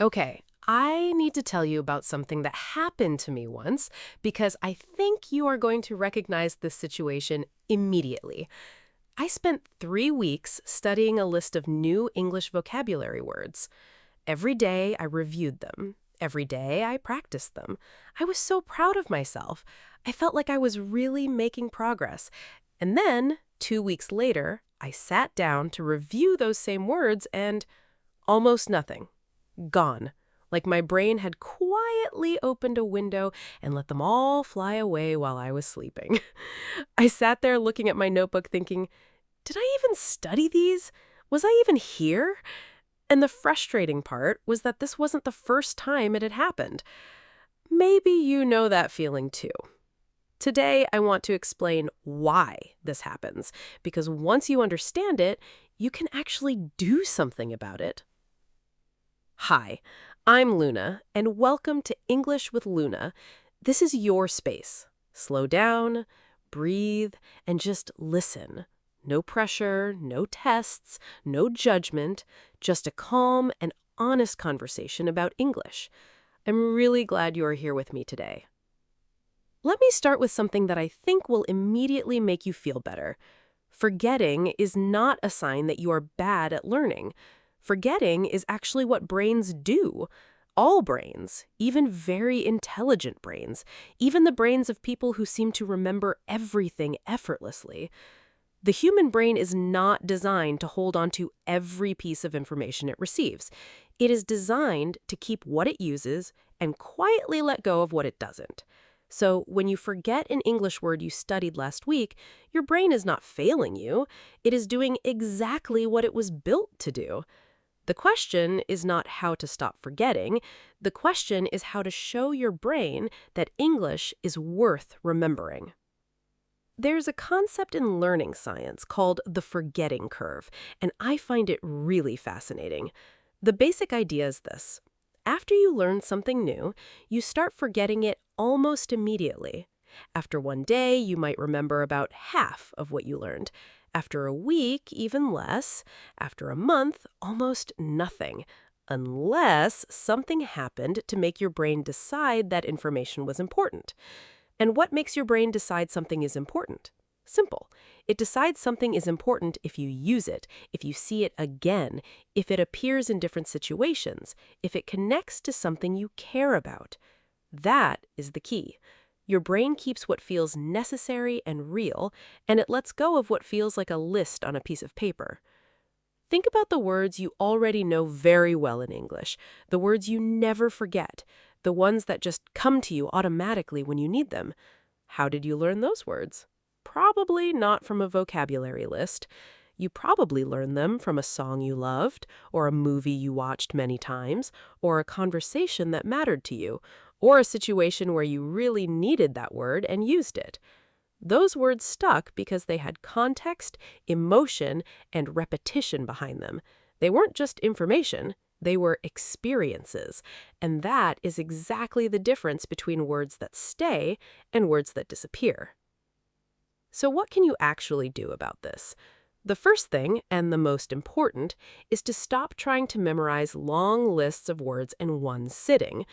Okay, I need to tell you about something that happened to me once because I think you are going to recognize this situation immediately. I spent 3 weeks studying a list of new English vocabulary words. Every day I reviewed them. Every day I practiced them. I was so proud of myself. I felt like I was really making progress. And then, 2 weeks later, I sat down to review those same words and almost nothing. Gone. Like my brain had quietly opened a window and let them all fly away while I was sleeping. I sat there looking at my notebook thinking, did I even study these? Was I even here? And the frustrating part was that this wasn't the first time it had happened. Maybe you know that feeling too. Today, I want to explain why this happens, because once you understand it, you can actually do something about it. Hi, I'm Luna, and welcome to English with Luna. This is your space. Slow down, breathe, and just listen. No pressure, no tests, no judgment, just a calm and honest conversation about English. I'm really glad you are here with me today. Let me start with something that I think will immediately make you feel better. Forgetting is not a sign that you are bad at learning. Forgetting is actually what brains do. All brains, even very intelligent brains, even the brains of people who seem to remember everything effortlessly. The human brain is not designed to hold on to every piece of information it receives. It is designed to keep what it uses and quietly let go of what it doesn't. So when you forget an English word you studied last week, your brain is not failing you. It is doing exactly what it was built to do. The question is not how to stop forgetting. The question is how to show your brain that English is worth remembering. There's a concept in learning science called the forgetting curve, and I find it really fascinating. The basic idea is this. After you learn something new, you start forgetting it almost immediately. After one day, you might remember about half of what you learned. After a week, even less. After a month, almost nothing. Unless something happened to make your brain decide that information was important. And what makes your brain decide something is important? Simple. It decides something is important if you use it, if you see it again, if it appears in different situations, if it connects to something you care about. That is the key. Your brain keeps what feels necessary and real, and it lets go of what feels like a list on a piece of paper. Think about the words you already know very well in English, the words you never forget, the ones that just come to you automatically when you need them. How did you learn those words? Probably not from a vocabulary list. You probably learned them from a song you loved, or a movie you watched many times, or a conversation that mattered to you, or a situation where you really needed that word and used it. Those words stuck because they had context, emotion, and repetition behind them. They weren't just information, they were experiences. And that is exactly the difference between words that stay and words that disappear. So what can you actually do about this? The first thing, and the most important, is to stop trying to memorize long lists of words in one sitting.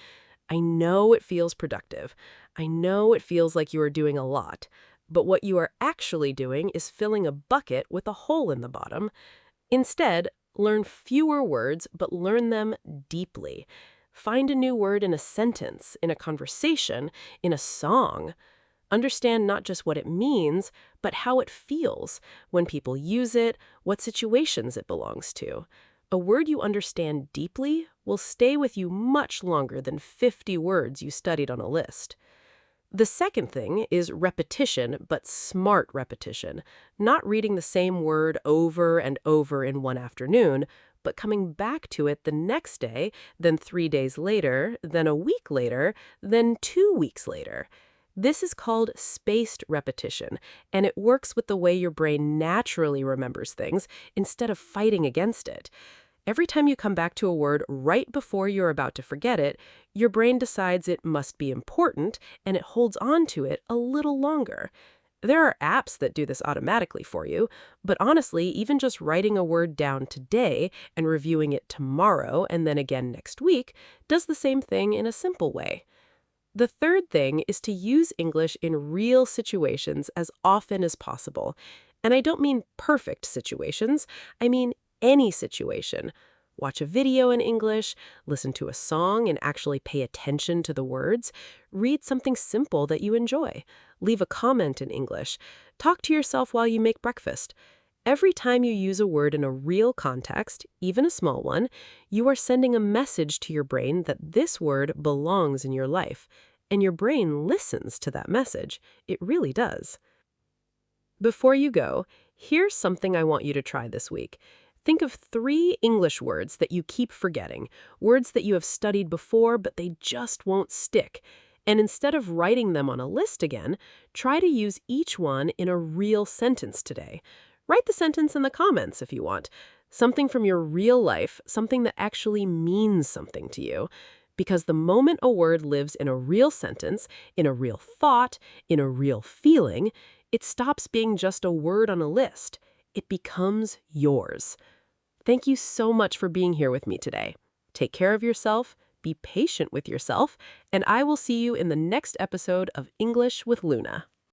I know it feels productive. I know it feels like you are doing a lot. But what you are actually doing is filling a bucket with a hole in the bottom. Instead, learn fewer words, but learn them deeply. Find a new word in a sentence, in a conversation, in a song. Understand not just what it means, but how it feels, when people use it, what situations it belongs to. A word you understand deeply will stay with you much longer than 50 words you studied on a list. The second thing is repetition, but smart repetition. Not reading the same word over and over in one afternoon, but coming back to it the next day, then 3 days later, then a week later, then 2 weeks later. This is called spaced repetition, and it works with the way your brain naturally remembers things instead of fighting against it. Every time you come back to a word right before you're about to forget it, your brain decides it must be important and it holds on to it a little longer. There are apps that do this automatically for you, but honestly, even just writing a word down today and reviewing it tomorrow and then again next week does the same thing in a simple way. The third thing is to use English in real situations as often as possible. And I don't mean perfect situations, I mean any situation. Watch a video in English, listen to a song and actually pay attention to the words, read something simple that you enjoy, leave a comment in English, talk to yourself while you make breakfast. Every time you use a word in a real context, even a small one, you are sending a message to your brain that this word belongs in your life. And your brain listens to that message. It really does. Before you go, here's something I want you to try this week. Think of 3 English words that you keep forgetting, words that you have studied before but they just won't stick. And instead of writing them on a list again, try to use each one in a real sentence today. Write the sentence in the comments if you want. Something from your real life, something that actually means something to you. Because the moment a word lives in a real sentence, in a real thought, in a real feeling, it stops being just a word on a list. It becomes yours. Thank you so much for being here with me today. Take care of yourself, be patient with yourself, and I will see you in the next episode of English with Luna.